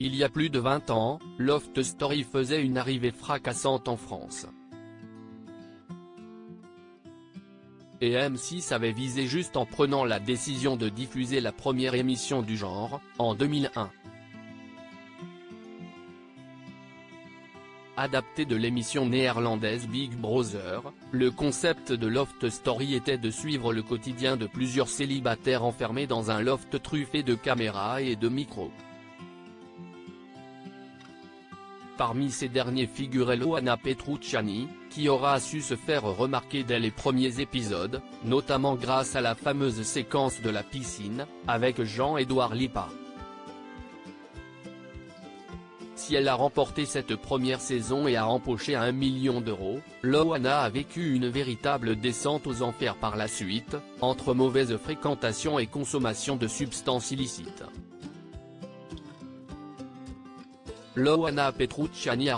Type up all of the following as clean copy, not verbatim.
Il y a plus de 20 ans, Loft Story faisait une arrivée fracassante en France. Et M6 avait visé juste en prenant la décision de diffuser la première émission du genre, en 2001. Adapté de l'émission néerlandaise Big Brother, le concept de Loft Story était de suivre le quotidien de plusieurs célibataires enfermés dans un loft truffé de caméras et de micros. Parmi ces derniers figurait Loana Petrucciani, qui aura su se faire remarquer dès les premiers épisodes, notamment grâce à la fameuse séquence de la piscine, avec Jean-Édouard Lipa. Si elle a remporté cette première saison et a empoché 1 million d'euros, Loana a vécu une véritable descente aux enfers par la suite, entre mauvaise fréquentation et consommation de substances illicites. Loana Petrucciani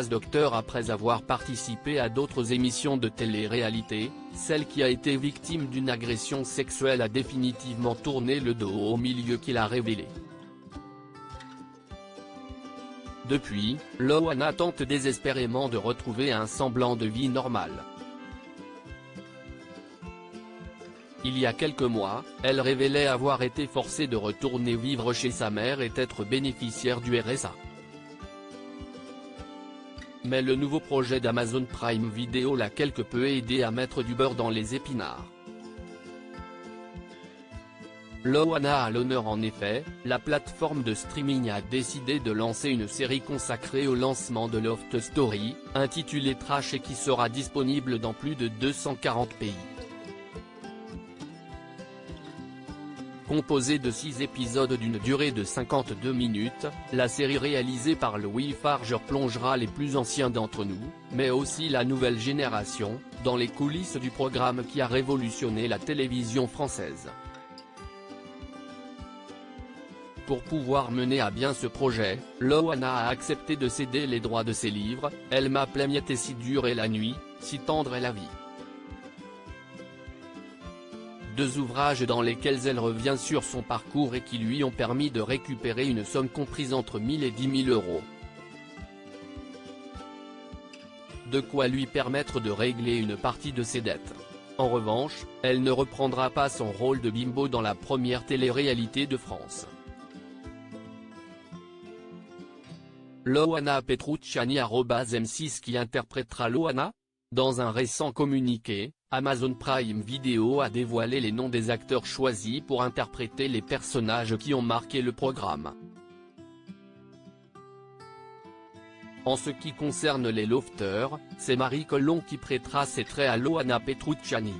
@docteur Après avoir participé à d'autres émissions de télé-réalité, celle qui a été victime d'une agression sexuelle a définitivement tourné le dos au milieu qu'il a révélé. Depuis, Loana tente désespérément de retrouver un semblant de vie normale. Il y a quelques mois, elle révélait avoir été forcée de retourner vivre chez sa mère et être bénéficiaire du RSA. Mais le nouveau projet d'Amazon Prime Video l'a quelque peu aidé à mettre du beurre dans les épinards. Loana a l'honneur en effet, la plateforme de streaming a décidé de lancer une série consacrée au lancement de Loft Story, intitulée Trash et qui sera disponible dans plus de 240 pays. Composée de 6 épisodes d'une durée de 52 minutes, la série réalisée par Louis Farger plongera les plus anciens d'entre nous, mais aussi la nouvelle génération, dans les coulisses du programme qui a révolutionné la télévision française. Pour pouvoir mener à bien ce projet, Loana a accepté de céder les droits de ses livres, Elle m'appelait Miette et Si dure est la nuit, Si tendre est la vie. 2 ouvrages dans lesquels elle revient sur son parcours et qui lui ont permis de récupérer une somme comprise entre 1 000 et 10 000 euros. De quoi lui permettre de régler une partie de ses dettes. En revanche, elle ne reprendra pas son rôle de bimbo dans la première télé-réalité de France. Loana Petrucciani @M6 qui interprétera Loana ? Dans un récent communiqué, Amazon Prime Video a dévoilé les noms des acteurs choisis pour interpréter les personnages qui ont marqué le programme. En ce qui concerne les lofters, c'est Marie Colomb qui prêtera ses traits à Loana Petrucciani.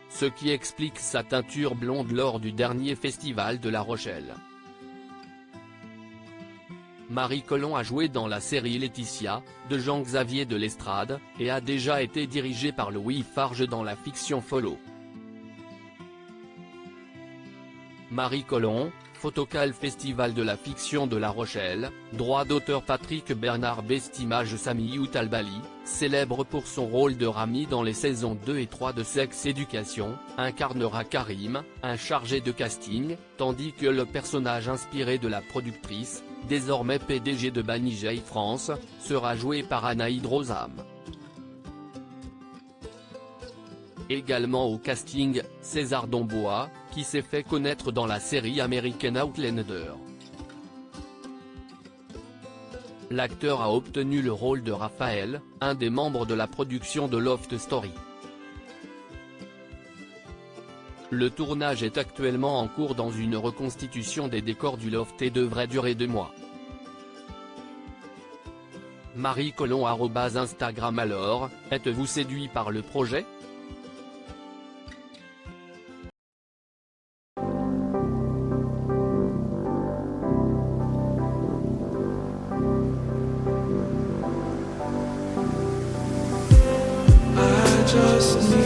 Ce qui explique sa teinture blonde lors du dernier festival de La Rochelle. Marie Colomb a joué dans la série Laetitia, de Jean-Xavier de Lestrade, et a déjà été dirigée par Louis Farge dans la fiction Follow. Marie Colomb, Photocall Festival de la fiction de La Rochelle, droit d'auteur Patrick Bernard Bestimage Sami Outalbali, célèbre pour son rôle de Rami dans les saisons 2 et 3 de Sex Education, incarnera Karim, un chargé de casting, tandis que le personnage inspiré de la productrice, désormais PDG de Banijay France, sera joué par Anaïd Rosam. Également au casting, César Dombois, qui s'est fait connaître dans la série américaine Outlander. L'acteur a obtenu le rôle de Raphaël, un des membres de la production de Loft Story. Le tournage est actuellement en cours dans une reconstitution des décors du loft et devrait durer 2 mois. Marie Colomb @Instagram Alors, êtes-vous séduit par le projet ? Just